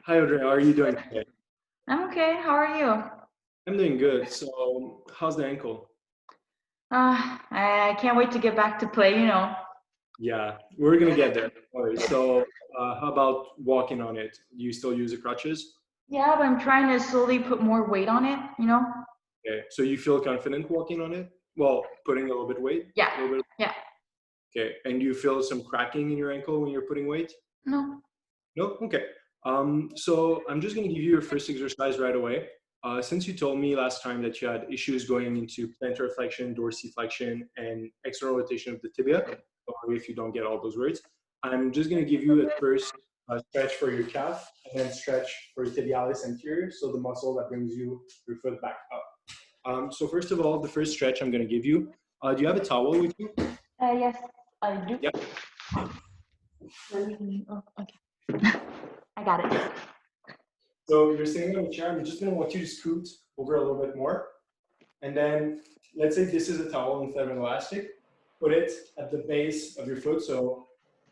Hi, Audrey. How are you doing today? I'm okay. How are you? I'm doing good. So, how's the ankle? I can't wait to get back to play. Yeah, we're gonna get there. All right. So, how about walking on it? Do you still use the crutches? Yeah, but I'm trying to slowly put more weight on it. Okay. So you feel confident walking on it? Well, putting a little bit weight, Yeah, a little bit. yeah. Okay. And do you feel some cracking in your ankle when you're putting weight? No. No? Okay. So I'm just going to give you your first exercise right away. Since you told me last time that you had issues going into plantar flexion, dorsiflexion, and external rotation of the tibia, sorry if you don't get all those words, I'm just going to give you at first a stretch for your calf and then stretch for your tibialis anterior, so the muscle that brings your foot back up. So first of all, the first stretch I'm going to give you, do you have a towel with you? Yes, I do. Yep. Oh, okay. I got it. So you're sitting on a chair. I'm just going to want you to scoot over a little bit more. And then let's say this is a towel instead of an elastic. Put it at the base of your foot. So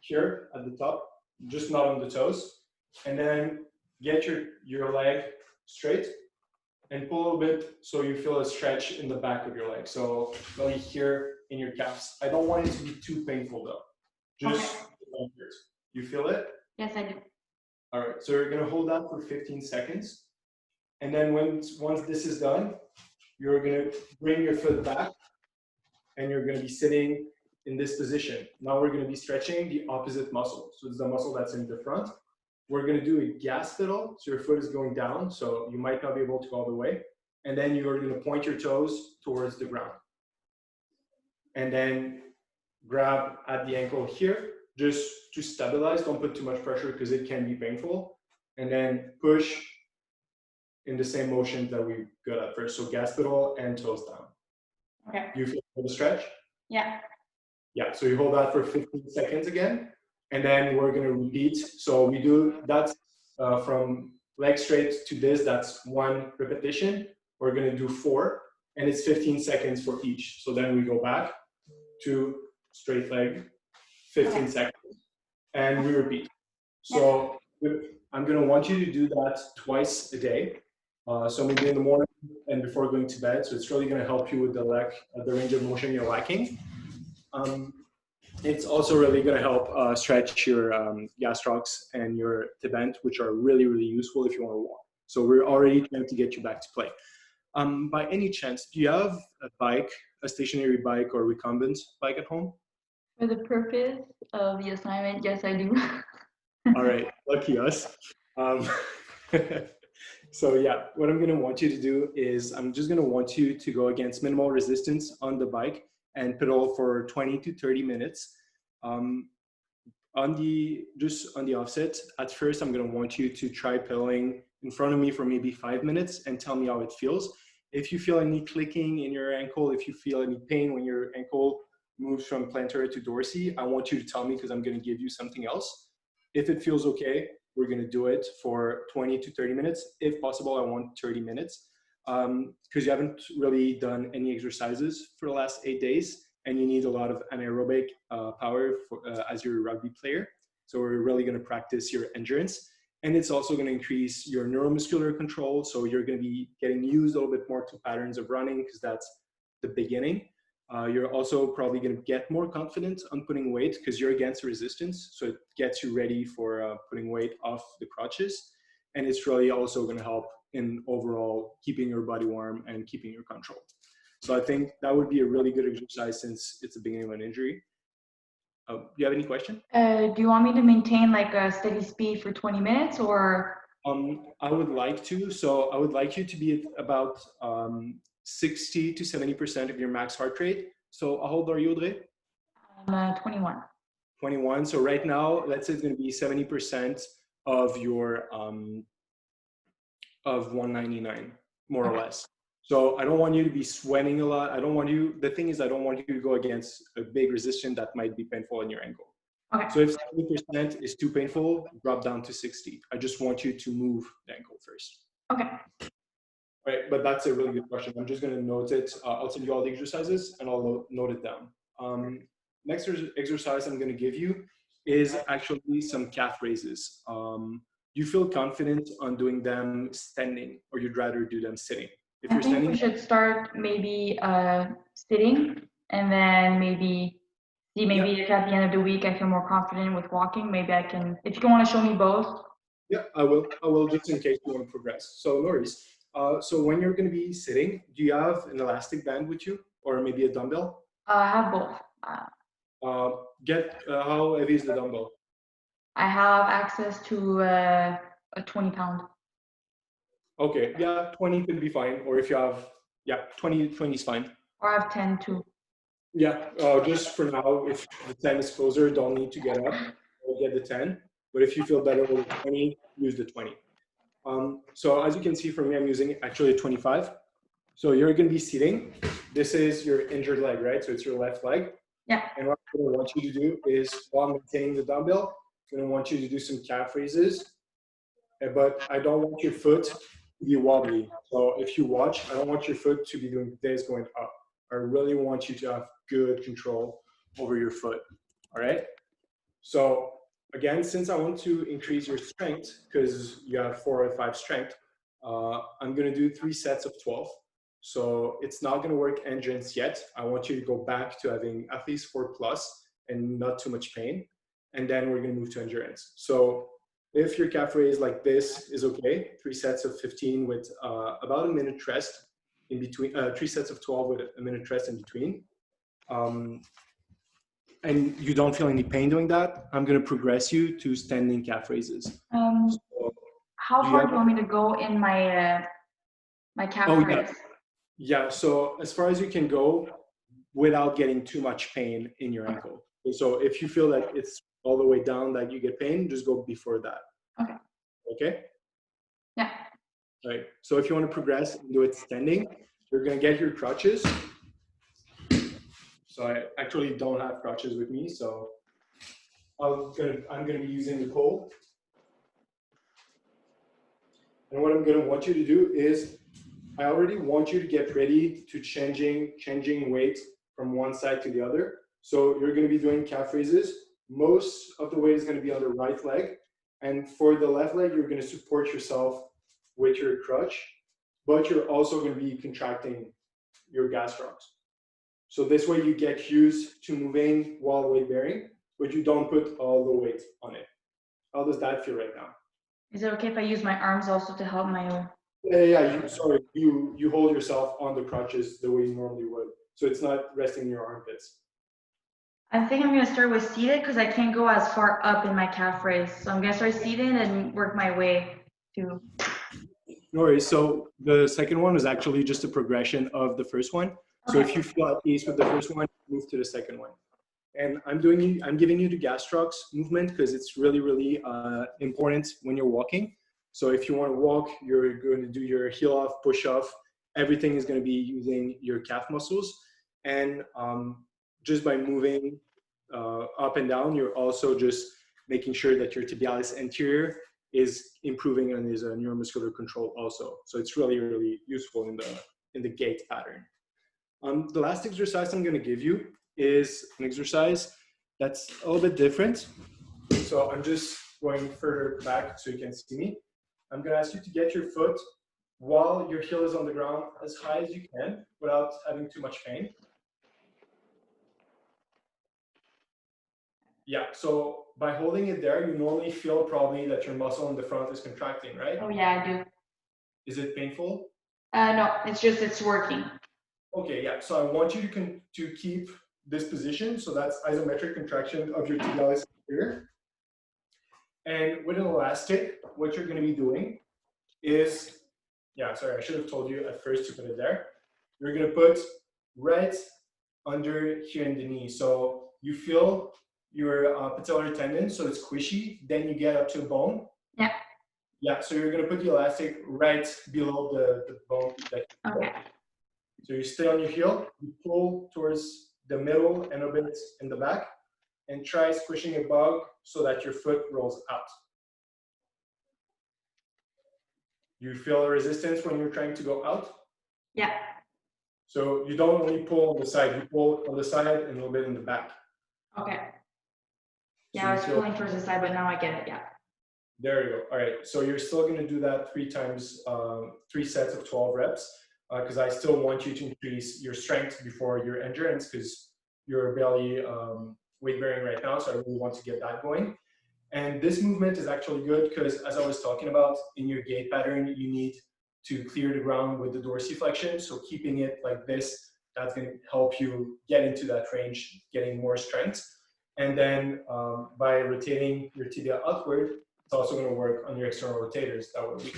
here at the top, just not on the toes. And then get your leg straight and pull a little bit so you feel a stretch in the back of your leg. So really here in your calves. I don't want it to be too painful though. Just okay. You feel it? Yes, I do. All right. So you're going to hold that for 15 seconds. And then once this is done, you're going to bring your foot back and you're going to be sitting in this position. Now we're going to be stretching the opposite muscle. So it's the muscle that's in the front. We're going to do a gas pedal. So your foot is going down. So you might not be able to go all the way. And then you're going to point your toes towards the ground. And then grab at the ankle here, just to stabilize. Don't put too much pressure because it can be painful. And then push in the same motion that we got at first. So gas pedal and toes down. Okay. You feel the stretch? Yeah. Yeah, so you hold that for 15 seconds again, and then we're gonna repeat. So we do that from leg straight to this, that's one repetition. We're gonna do 4, and it's 15 seconds for each. So then we go back to straight leg, 15 seconds, and we repeat. So I'm gonna want you to do that twice a day. So maybe in the morning and before going to bed. So it's really gonna help you with the range of motion you're lacking. It's also really going to help stretch your gastrocs and your tibant, which are really, really useful if you want to walk. So we're already trying to get you back to play. By any chance, do you have a bike, a stationary bike or recumbent bike at home? For the purpose of the assignment, yes, I do. All right, lucky us. So yeah, what I'm going to want you to do is I'm just going to want you to go against minimal resistance on the bike and pedal for 20 to 30 minutes. On the offset, at first I'm going to want you to try pedaling in front of me for maybe 5 minutes and tell me how it feels. If you feel any clicking in your ankle, if you feel any pain when your ankle moves from plantar to dorsi, I want you to tell me because I'm going to give you something else. If it feels okay, we're going to do it for 20 to 30 minutes. If possible, I want 30 minutes because you haven't really done any exercises for the last 8 days and you need a lot of anaerobic power as your rugby player. So we're really going to practice your endurance. And it's also going to increase your neuromuscular control. So you're going to be getting used a little bit more to patterns of running because that's the beginning. You're also probably going to get more confident on putting weight because you're against resistance. So it gets you ready for putting weight off the crutches. And it's really also going to help in overall keeping your body warm and keeping your control. So I think that would be a really good exercise since it's the beginning of an injury. Do you have any question? Do you want me to maintain like a steady speed for 20 minutes or? I would like to. So I would like you to be at about 60 to 70% of your max heart rate. So how old are you, Audrey? I'm 21. 21. So right now, let's say it's going to be 70% of your of 199, more or less. So I don't want you to be sweating a lot. The thing is, I don't want you to go against a big resistance that might be painful in your ankle. Okay. So if 70% is too painful, drop down to 60. I just want you to move the ankle first. Okay. Right, but that's a really good question. I'm just going to note it. I'll send you all the exercises and I'll note it down. Next exercise I'm going to give you is actually some calf raises. you feel confident on doing them standing, or you'd rather do them sitting? If I you're think we standing, should start maybe sitting, and then maybe see, yeah, maybe if at the end of the week I feel more confident with walking, maybe I can, if you want to show me both. yeah, I will. I will, just in case you want to progress. So no worries. So when you're going to be sitting, do you have an elastic band with you, or maybe a dumbbell? I have both. How heavy is the dumbbell? I have access to a 20 pound. Okay, yeah, 20 could be fine. Or if you have, yeah, 20 is fine. Or I have 10 too. Yeah, just for now, if the 10 is closer, don't need to get up. We'll get the 10. But if you feel better with the 20, use the 20. So as you can see for me, I'm using actually a 25. So you're going to be sitting. This is your injured leg, right? So it's your left leg. Yeah. And what I'm going to want you to do is, while maintaining the dumbbell, I'm going to want you to do some calf raises. But I don't want your foot to be wobbly. So if you watch, I don't want your foot to be doing this going up. I really want you to have good control over your foot. All right. So again, since I want to increase your strength, because you have 4 or 5 strength, I'm going to do 3 sets of 12. So it's not going to work endurance yet. I want you to go back to having at least 4 plus and not too much pain. And then we're going to move to endurance. So if your calf raise like this is okay, 3 sets of 15 with about a minute rest in between, 3 sets of 12 with a minute rest in between. And you don't feel any pain doing that, I'm going to progress you to standing calf raises. So, how far do you want me to go in my my calf raise? Yeah, so as far as you can go without getting too much pain in your ankle. And so if you feel that it's all the way down that you get pain, just go before that. Okay. Okay? Yeah. All right. So if you want to progress and do it standing, you're going to get your crutches. So I actually don't have crutches with me, so I'm going to be using the pole. And what I'm going to want you to do is, I already want you to get ready to changing weight from one side to the other. So you're going to be doing calf raises. Most of the weight is going to be on the right leg. And for the left leg, you're going to support yourself with your crutch, but you're also going to be contracting your gastrocs. So this way you get used to moving while weight bearing, but you don't put all the weight on it. How does that feel right now? Is it okay if I use my arms also to help my? Yeah. You hold yourself on the crutches the way you normally would. So it's not resting in your armpits. I think I'm going to start with seated because I can't go as far up in my calf raise. So I'm going to start seated and work my way to. No worries. So the second one was actually just a progression of the first one. So if you feel at ease with the first one, move to the second one. And I'm giving you the gastrocs movement because it's really, really important when you're walking. So if you want to walk, you're going to do your heel off, push off. Everything is going to be using your calf muscles. And just by moving up and down, you're also just making sure that your tibialis anterior is improving on his neuromuscular control also. So it's really, really useful in the gait pattern. The last exercise I'm going to give you is an exercise that's a little bit different. So I'm just going further back so you can see me. I'm going to ask you to get your foot while your heel is on the ground as high as you can without having too much pain. Yeah, so by holding it there, you normally feel probably that your muscle in the front is contracting, right? Oh yeah, I do. Is it painful? No, it's working. Okay, yeah. So I want you to keep this position. So that's isometric contraction of your tibialis anterior. And with an elastic, what you're going to be doing is, yeah, sorry, I should have told you at first to put it there. You're going to put right under here in the knee. So you feel your patellar tendon, so it's squishy. Then you get up to the bone. Yeah. Yeah, so you're going to put the elastic right below the bone. Okay. So you stay on your heel, you pull towards the middle and a bit in the back, and try squishing above so that your foot rolls out. You feel a resistance when you're trying to go out? Yeah. So you don't only pull on the side, you pull on the side and a little bit in the back. Okay. Yeah, So I was pulling towards the side, but now I get it, yeah. There you go. All right. So you're still going to do that 3 sets of 12 reps, because I still want you to increase your strength before your endurance, because you're barely weight bearing right now. So I really want to get that going. And this movement is actually good because, as I was talking about, in your gait pattern, you need to clear the ground with the dorsiflexion. So keeping it like this, that's going to help you get into that range, getting more strength. And then by rotating your tibia outward, it's also going to work on your external rotators that way.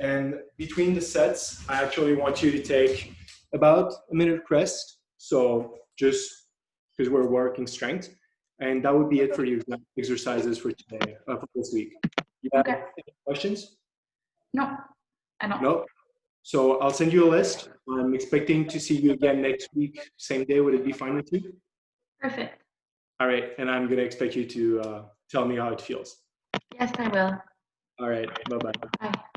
And between the sets, I actually want you to take about a minute rest. So just because we're working strength. And that would be it for the exercises for today, for this week. You have any questions? No, I don't. No? So I'll send you a list. I'm expecting to see you again next week, same day. Would it be fine with you? Perfect. All right. And I'm going to expect you to tell me how it feels. Yes, I will. All right. Bye-bye. Bye.